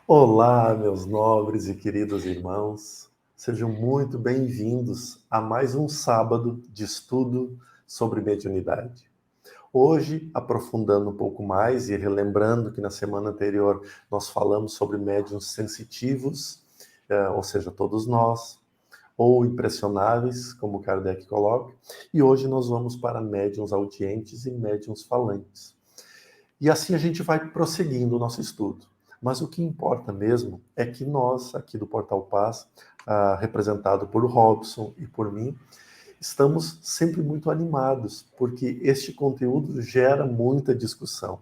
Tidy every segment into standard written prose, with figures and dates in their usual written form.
Olá, meus nobres e queridos irmãos, sejam muito bem-vindos a mais um sábado de estudo sobre mediunidade. Hoje, aprofundando um pouco mais e relembrando que na semana anterior nós falamos sobre médiuns sensitivos, ou seja, todos nós, ou impressionáveis, como Kardec coloca, e hoje nós vamos para médiuns audientes e médiuns falantes. E assim a gente vai prosseguindo o nosso estudo. Mas o que importa mesmo é que nós, aqui do Portal Paz, representado por Robson e por mim, estamos sempre muito animados, porque este conteúdo gera muita discussão.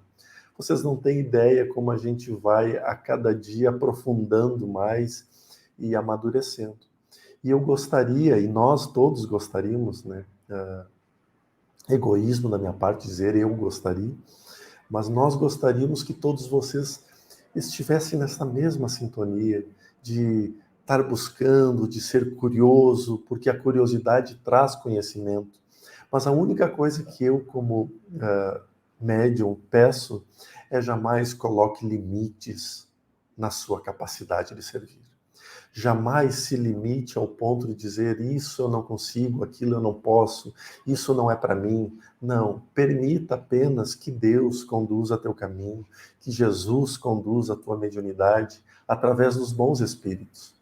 Vocês não têm ideia como a gente vai a cada dia aprofundando mais e amadurecendo. E eu gostaria, e nós todos gostaríamos, né? Egoísmo da minha parte dizer eu gostaria, mas nós gostaríamos que todos vocês estivessem nessa mesma sintonia de estar buscando, de ser curioso, porque a curiosidade traz conhecimento. Mas a única coisa que eu, como médium, peço é jamais coloque limites na sua capacidade de servir. Jamais se limite ao ponto de dizer isso eu não consigo, aquilo eu não posso, isso não é para mim. Não, permita apenas que Deus conduza teu caminho, que Jesus conduza a tua mediunidade através dos bons espíritos.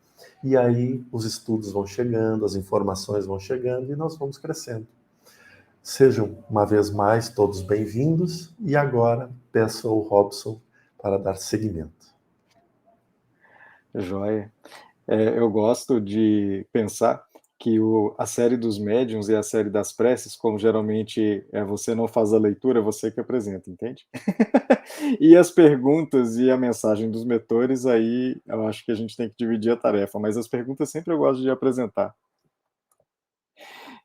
E aí os estudos vão chegando, as informações vão chegando e nós vamos crescendo. Sejam uma vez mais todos bem-vindos e agora peço ao Robson para dar seguimento. Joia. Eu gosto de pensar que a série dos médiuns e a série das preces, como geralmente você não faz a leitura, é você que apresenta, entende? E as perguntas e a mensagem dos mentores, aí eu acho que a gente tem que dividir a tarefa, mas as perguntas sempre eu gosto de apresentar.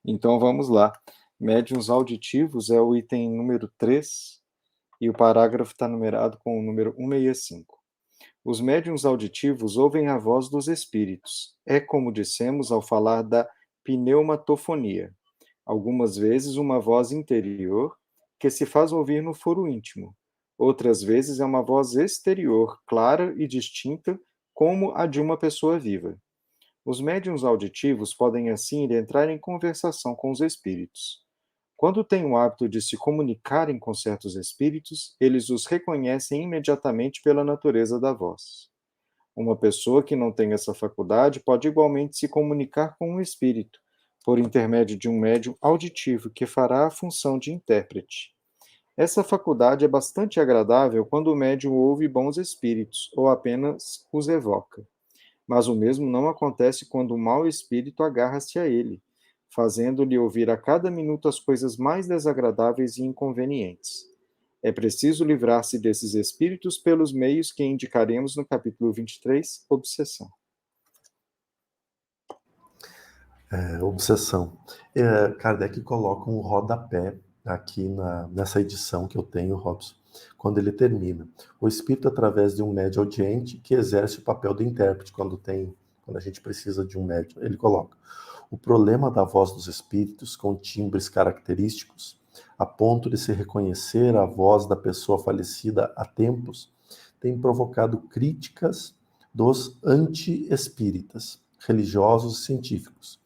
Então vamos lá. Médiuns auditivos é o item número 3 e o parágrafo está numerado com o número 165. Os médiuns auditivos ouvem a voz dos espíritos. É como dissemos ao falar da pneumatofonia. Algumas vezes uma voz interior que se faz ouvir no foro íntimo. Outras vezes é uma voz exterior, clara e distinta, como a de uma pessoa viva. Os médiuns auditivos podem assim entrar em conversação com os espíritos. Quando têm o hábito de se comunicarem com certos espíritos, eles os reconhecem imediatamente pela natureza da voz. Uma pessoa que não tem essa faculdade pode igualmente se comunicar com um espírito, por intermédio de um médium auditivo que fará a função de intérprete. Essa faculdade é bastante agradável quando o médium ouve bons espíritos ou apenas os evoca. Mas o mesmo não acontece quando o mau espírito agarra-se a ele, fazendo-lhe ouvir a cada minuto as coisas mais desagradáveis e inconvenientes. É preciso livrar-se desses espíritos pelos meios que indicaremos no capítulo 23, Obsessão. Obsessão. Kardec coloca um rodapé aqui nessa edição que eu tenho, Robson, quando ele termina. O espírito, através de um médium audiente, que exerce o papel do intérprete quando a gente precisa de um médium. Ele coloca: o problema da voz dos espíritos, com timbres característicos, a ponto de se reconhecer a voz da pessoa falecida há tempos, tem provocado críticas dos anti-espíritas, religiosos e científicos,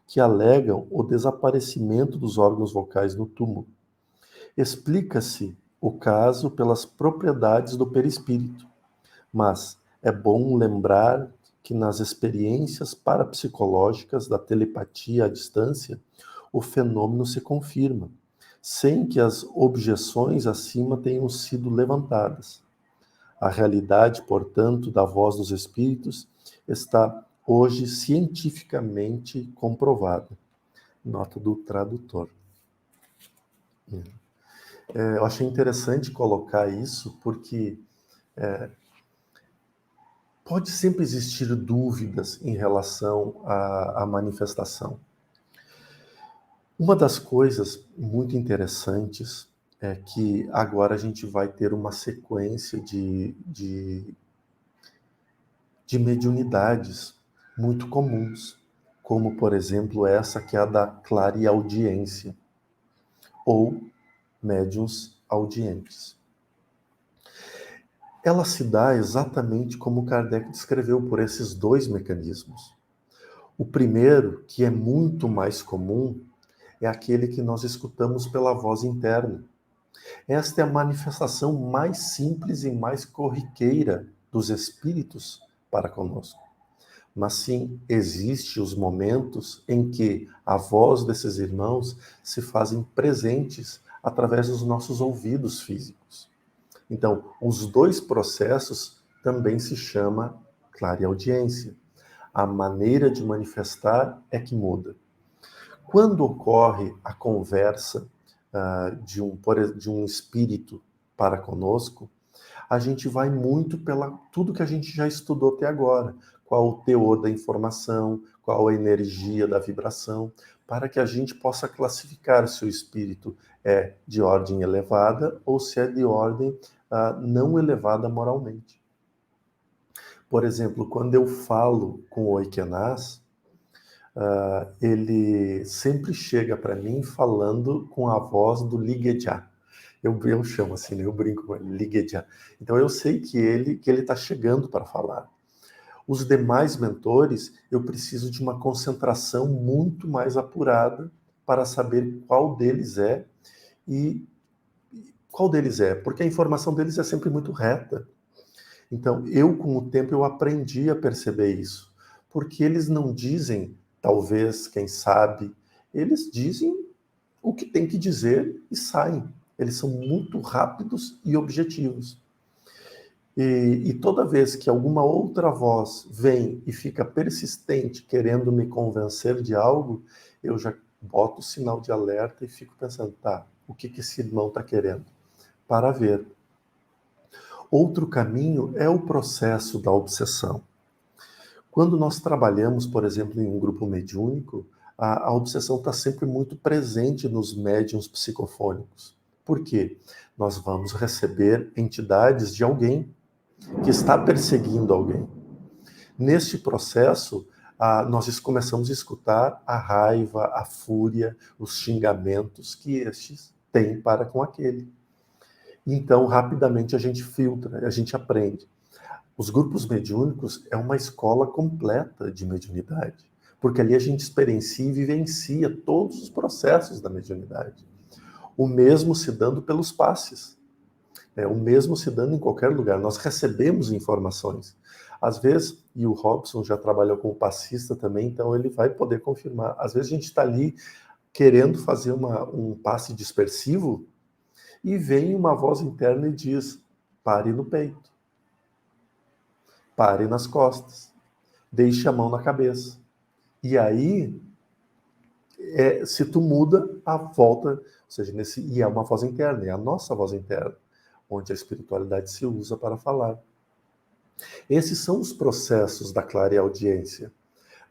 que alegam o desaparecimento dos órgãos vocais no túmulo. Explica-se o caso pelas propriedades do perispírito, mas é bom lembrar que nas experiências parapsicológicas da telepatia à distância, o fenômeno se confirma, sem que as objeções acima tenham sido levantadas. A realidade, portanto, da voz dos espíritos está hoje cientificamente comprovada. Nota do tradutor. Eu achei interessante colocar isso porque pode sempre existir dúvidas em relação à manifestação. Uma das coisas muito interessantes é que agora a gente vai ter uma sequência de mediunidades muito comuns, como, por exemplo, essa que é a da clareaudiência, ou médiuns audientes. Ela se dá exatamente como Kardec descreveu, por esses dois mecanismos. O primeiro, que é muito mais comum, é aquele que nós escutamos pela voz interna. Esta é a manifestação mais simples e mais corriqueira dos espíritos para conosco. Mas sim, existem os momentos em que a voz desses irmãos se fazem presentes através dos nossos ouvidos físicos. Então, os dois processos também se chama clareaudiência. A maneira de manifestar é que muda. Quando ocorre a conversa de um espírito para conosco, a gente vai muito pela tudo que a gente já estudou até agora. Qual o teor da informação, qual a energia da vibração, para que a gente possa classificar se o espírito é de ordem elevada ou se é de ordem não elevada moralmente. Por exemplo, quando eu falo com o Oikenaz, ele sempre chega para mim falando com a voz do Ligejá. Eu chamo assim, né? Eu brinco com ele, Ligejá. Então eu sei que ele está chegando para falar. Os demais mentores, eu preciso de uma concentração muito mais apurada para saber qual deles é e qual deles é, porque a informação deles é sempre muito reta. Então, eu, com o tempo, eu aprendi a perceber isso. Porque eles não dizem, talvez, quem sabe, eles dizem o que tem que dizer e saem. Eles são muito rápidos e objetivos. E toda vez que alguma outra voz vem e fica persistente, querendo me convencer de algo, eu já boto o sinal de alerta e fico pensando, tá, o que esse irmão está querendo? Para ver. Outro caminho é o processo da obsessão. Quando nós trabalhamos, por exemplo, em um grupo mediúnico, a obsessão está sempre muito presente nos médiuns psicofônicos. Por quê? Nós vamos receber entidades de alguém que está perseguindo alguém. Neste processo, nós começamos a escutar a raiva, a fúria, os xingamentos que estes têm para com aquele. Então, rapidamente a gente filtra, a gente aprende. Os grupos mediúnicos é uma escola completa de mediunidade, porque ali a gente experiencia e vivencia todos os processos da mediunidade. O mesmo se dando pelos passes, o mesmo se dando em qualquer lugar. Nós recebemos informações. Às vezes, e o Robson já trabalhou como passista também, então ele vai poder confirmar. Às vezes a gente está ali querendo fazer um passe dispersivo e vem uma voz interna e diz: pare no peito. Pare nas costas, deixe a mão na cabeça. E aí, se tu muda, a volta, ou seja, e é uma voz interna, é a nossa voz interna, onde a espiritualidade se usa para falar. Esses são os processos da clareaudiência.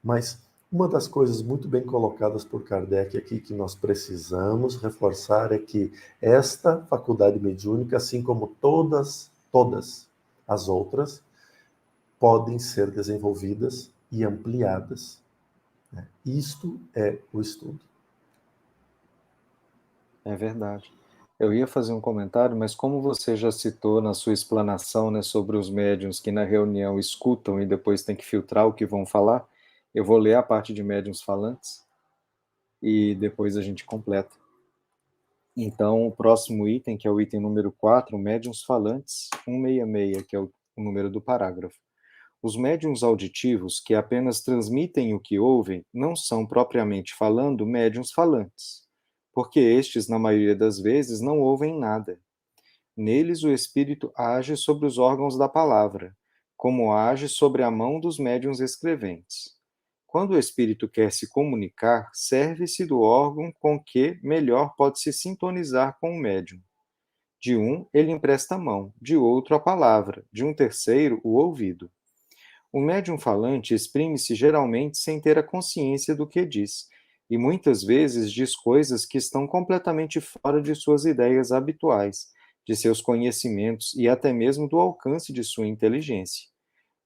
Mas uma das coisas muito bem colocadas por Kardec aqui, que nós precisamos reforçar, é que esta faculdade mediúnica, assim como todas as outras, podem ser desenvolvidas e ampliadas. Isto é o estudo. É verdade. Eu ia fazer um comentário, mas como você já citou na sua explanação, né, sobre os médiuns que na reunião escutam e depois tem que filtrar o que vão falar, eu vou ler a parte de médiuns falantes e depois a gente completa. Então, o próximo item, que é o item número 4, médiuns falantes, 166, que é o número do parágrafo. Os médiuns auditivos, que apenas transmitem o que ouvem, não são, propriamente falando, médiuns falantes, porque estes, na maioria das vezes, não ouvem nada. Neles, o espírito age sobre os órgãos da palavra, como age sobre a mão dos médiuns escreventes. Quando o espírito quer se comunicar, serve-se do órgão com que melhor pode se sintonizar com o médium. De um, ele empresta a mão, de outro, a palavra, de um terceiro, o ouvido. O médium falante exprime-se geralmente sem ter a consciência do que diz, e muitas vezes diz coisas que estão completamente fora de suas ideias habituais, de seus conhecimentos e até mesmo do alcance de sua inteligência.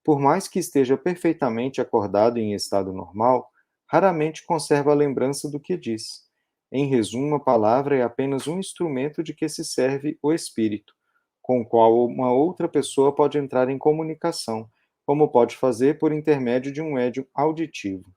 Por mais que esteja perfeitamente acordado em estado normal, raramente conserva a lembrança do que diz. Em resumo, a palavra é apenas um instrumento de que se serve o espírito, com o qual uma outra pessoa pode entrar em comunicação, como pode fazer por intermédio de um médium auditivo.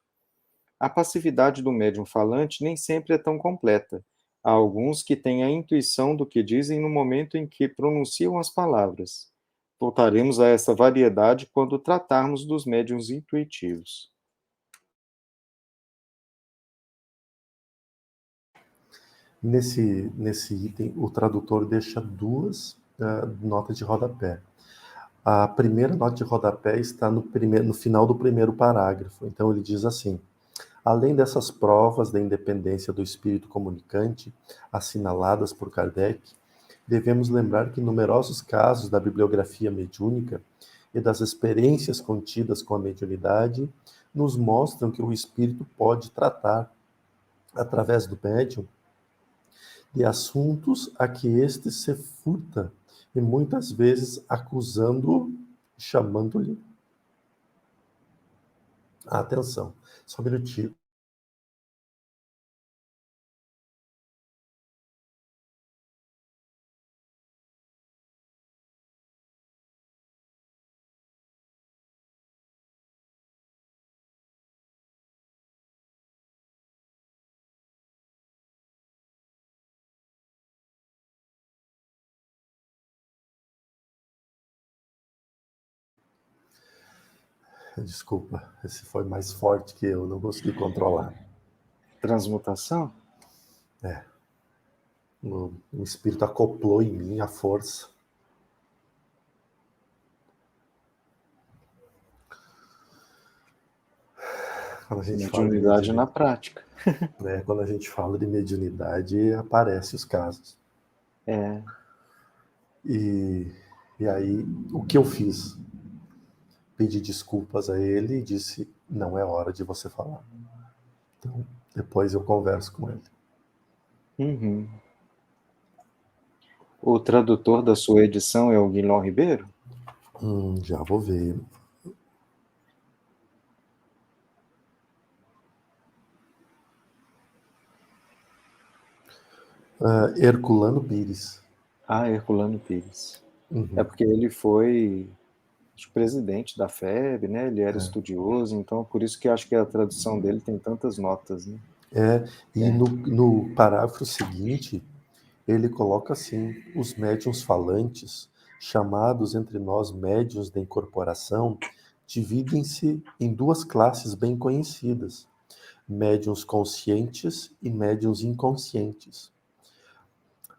A passividade do médium falante nem sempre é tão completa. Há alguns que têm a intuição do que dizem no momento em que pronunciam as palavras. Voltaremos a essa variedade quando tratarmos dos médiuns intuitivos. Nesse item, o tradutor deixa duas notas de rodapé. A primeira nota de rodapé está no final do primeiro parágrafo. Então, ele diz assim: além dessas provas da independência do espírito comunicante, assinaladas por Kardec, devemos lembrar que numerosos casos da bibliografia mediúnica e das experiências contidas com a mediunidade nos mostram que o espírito pode tratar, através do médium, de assuntos a que este se furta, e muitas vezes acusando-o, chamando-lhe a atenção. Só um minutinho. Desculpa, esse foi mais forte que eu, não consegui controlar. Transmutação? O espírito acoplou em mim a força. Quando a gente fala de Mediunidade na prática. quando a gente fala de mediunidade, aparecem os casos. É. E aí, o que eu fiz? Pedi desculpas a ele e disse: não é hora de você falar. Então, depois eu converso com ele. Uhum. O tradutor da sua edição é o Guilherme Ribeiro? Já vou ver. Herculano Pires. Ah, Herculano Pires. É Uhum. porque ele foi presidente da FEB, né? Ele era estudioso, então por isso que acho que a tradução dele tem tantas notas, né? E no parágrafo seguinte, ele coloca assim: os médiuns falantes, chamados entre nós médiuns da incorporação, dividem-se em duas classes bem conhecidas: médiuns conscientes e médiuns inconscientes.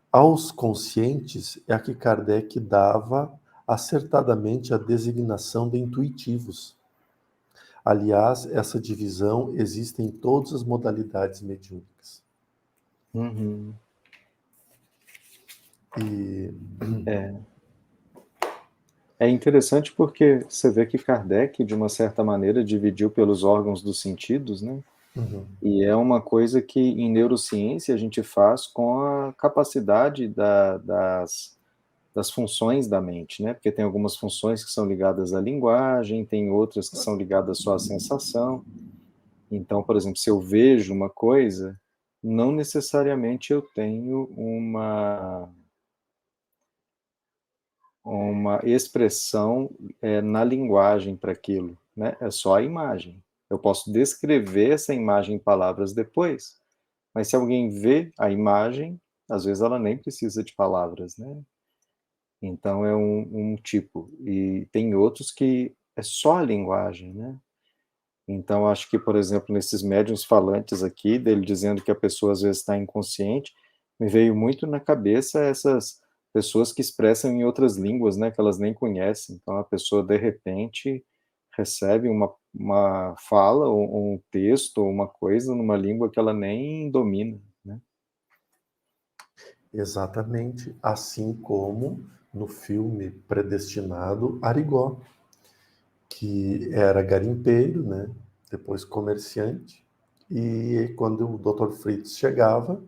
Aos conscientes é a que Kardec dava acertadamente a designação de intuitivos. Aliás, essa divisão existe em todas as modalidades mediúnicas. Uhum. E É interessante porque você vê que Kardec, de uma certa maneira, dividiu pelos órgãos dos sentidos, né? E é uma coisa que em neurociência a gente faz com a capacidade das funções da mente, né? Porque tem algumas funções que são ligadas à linguagem, tem outras que são ligadas só à sensação. Então, por exemplo, se eu vejo uma coisa, não necessariamente eu tenho uma expressão na linguagem para aquilo, né? É só a imagem. Eu posso descrever essa imagem em palavras depois, mas se alguém vê a imagem, às vezes ela nem precisa de palavras, né? Então é um tipo. E tem outros que é só a linguagem, né? Então acho que, por exemplo, nesses médiuns falantes aqui, dele dizendo que a pessoa às vezes está inconsciente, me veio muito na cabeça essas pessoas que expressam em outras línguas, né, que elas nem conhecem. Então a pessoa de repente recebe uma fala ou um texto ou uma coisa numa língua que ela nem domina, né? exatamente assim como no filme Predestinado, Arigó, que era garimpeiro, né? Depois comerciante, e quando o Dr. Fritz chegava,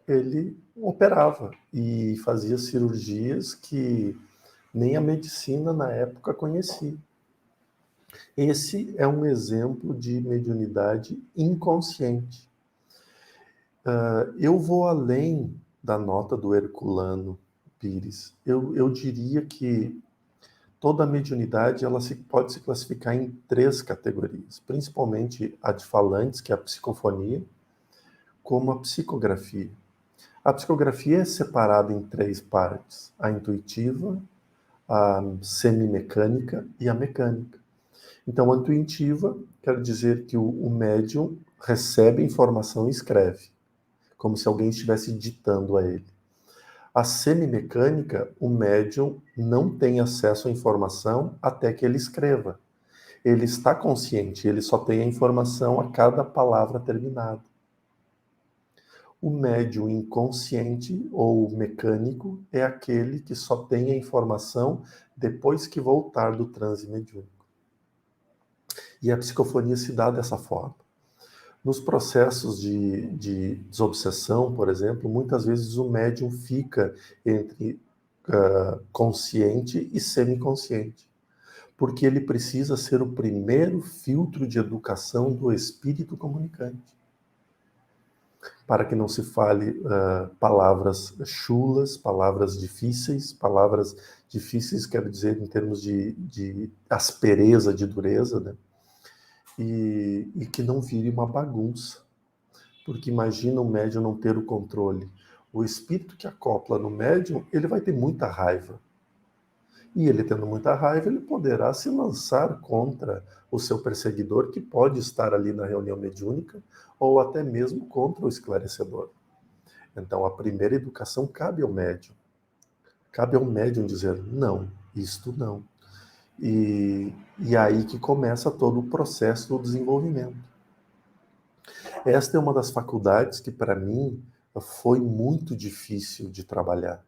ele operava e fazia cirurgias que nem a medicina na época conhecia. Esse é um exemplo de mediunidade inconsciente. Eu vou além da nota do Herculano Pires, eu diria que toda a mediunidade ela pode se classificar em 3 categorias, principalmente a de falantes, que é a psicofonia, como a psicografia. A psicografia é separada em 3 partes: a intuitiva, a semimecânica e a mecânica. Então, a intuitiva quer dizer que o médium recebe informação e escreve, como se alguém estivesse ditando a ele. A semimecânica, o médium não tem acesso à informação até que ele escreva. Ele está consciente, ele só tem a informação a cada palavra terminada. O médium inconsciente ou mecânico é aquele que só tem a informação depois que voltar do transe mediúnico. E a psicofonia se dá dessa forma. Nos processos de desobsessão, por exemplo, muitas vezes o médium fica entre consciente e semiconsciente, porque ele precisa ser o primeiro filtro de educação do espírito comunicante, para que não se fale palavras chulas, palavras difíceis quero dizer em termos de aspereza, de dureza, né? E que não vire uma bagunça. Porque imagina o médium não ter o controle. O espírito que acopla no médium, ele vai ter muita raiva. E ele tendo muita raiva, ele poderá se lançar contra o seu perseguidor, que pode estar ali na reunião mediúnica, ou até mesmo contra o esclarecedor. Então, a primeira educação cabe ao médium. Cabe ao médium dizer, não, isto não. E aí que começa todo o processo do desenvolvimento. Esta é uma das faculdades que, para mim, foi muito difícil de trabalhar.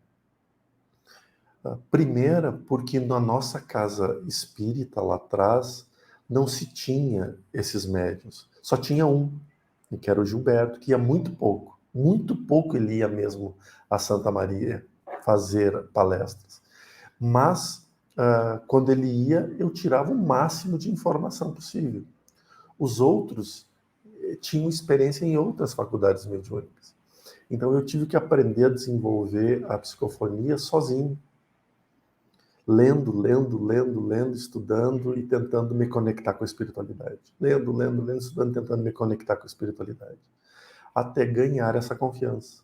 Primeira, porque na nossa casa espírita, lá atrás, não se tinha esses médiuns. Só tinha um, que era o Gilberto, que ia muito pouco ele ia mesmo a Santa Maria fazer palestras. Mas, quando ele ia, eu tirava o máximo de informação possível. Os outros tinham experiência em outras faculdades mediúnicas. Então eu tive que aprender a desenvolver a psicofonia sozinho. Lendo, estudando e tentando me conectar com a espiritualidade. Lendo, estudando, tentando me conectar com a espiritualidade. Até ganhar essa confiança.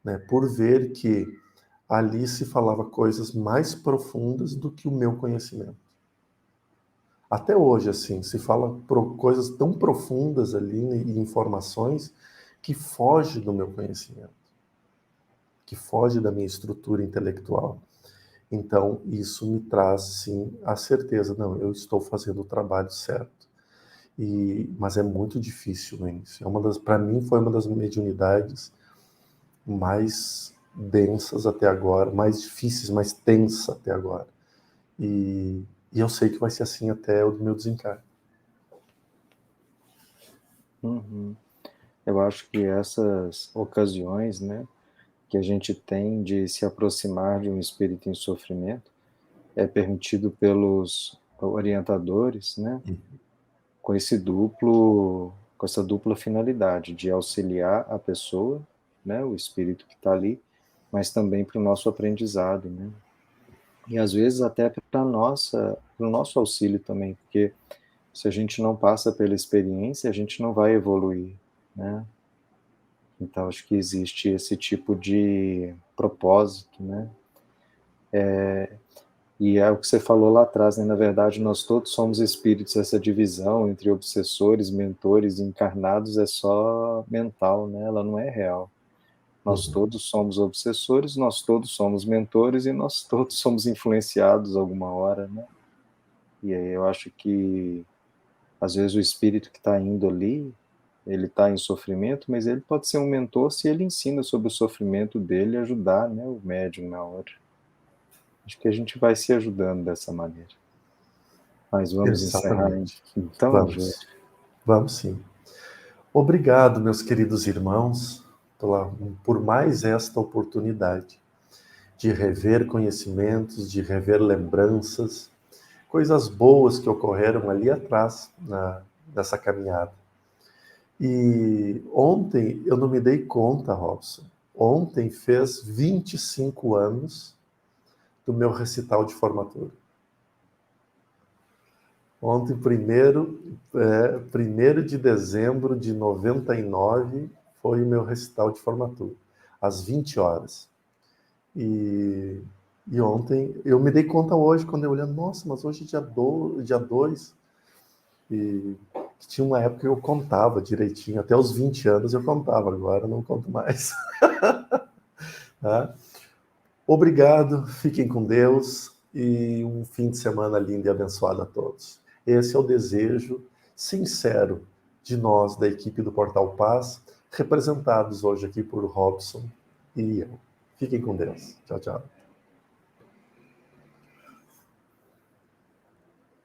Né? Por ver que ali se falava coisas mais profundas do que o meu conhecimento. Até hoje, assim, se fala coisas tão profundas ali e informações que foge do meu conhecimento, que foge da minha estrutura intelectual. Então, isso me traz, sim, a certeza, não, eu estou fazendo o trabalho certo. Mas é muito difícil no início. Para mim, foi uma das mediunidades mais densas até agora, mais difíceis, mais tensa até agora. E eu sei que vai ser assim até o meu desencarne. Uhum. Eu acho que essas ocasiões, né, que a gente tem de se aproximar de um espírito em sofrimento é permitido pelos orientadores, né, com essa dupla finalidade de auxiliar a pessoa, né, o espírito que está ali, mas também para o nosso aprendizado, né, e às vezes até para o nosso auxílio também, porque se a gente não passa pela experiência, a gente não vai evoluir, né? Então, acho que existe esse tipo de propósito, né? E é o que você falou lá atrás, né? Na verdade, nós todos somos espíritos. Essa divisão entre obsessores, mentores e encarnados é só mental, né? Ela não é real. Nós todos somos obsessores, nós todos somos mentores e nós todos somos influenciados alguma hora, né? E aí eu acho que, às vezes, o espírito que está indo ali, ele está em sofrimento, mas ele pode ser um mentor se ele ensina sobre o sofrimento dele e ajudar, né, o médium na hora. Acho que a gente vai se ajudando dessa maneira. Mas vamos encerrar Exatamente. então, Jorge? Vamos sim. Obrigado, meus queridos irmãos, por mais esta oportunidade de rever conhecimentos, de rever lembranças, coisas boas que ocorreram ali atrás, nessa caminhada. E ontem eu não me dei conta, Robson, Ontem fez 25 anos do meu recital de formatura. Ontem, 1º de dezembro de 99, foi o meu recital de formatura, às 20 horas. E ontem, eu me dei conta hoje, quando eu olhei, nossa, mas hoje é dia 2, e tinha uma época que eu contava direitinho, até os 20 anos eu contava, agora não conto mais. Tá? Obrigado, fiquem com Deus e um fim de semana lindo e abençoado a todos. Esse é o desejo sincero de nós, da equipe do Portal Paz, representados hoje aqui por Robson e eu. Fiquem com Deus. Tchau, tchau.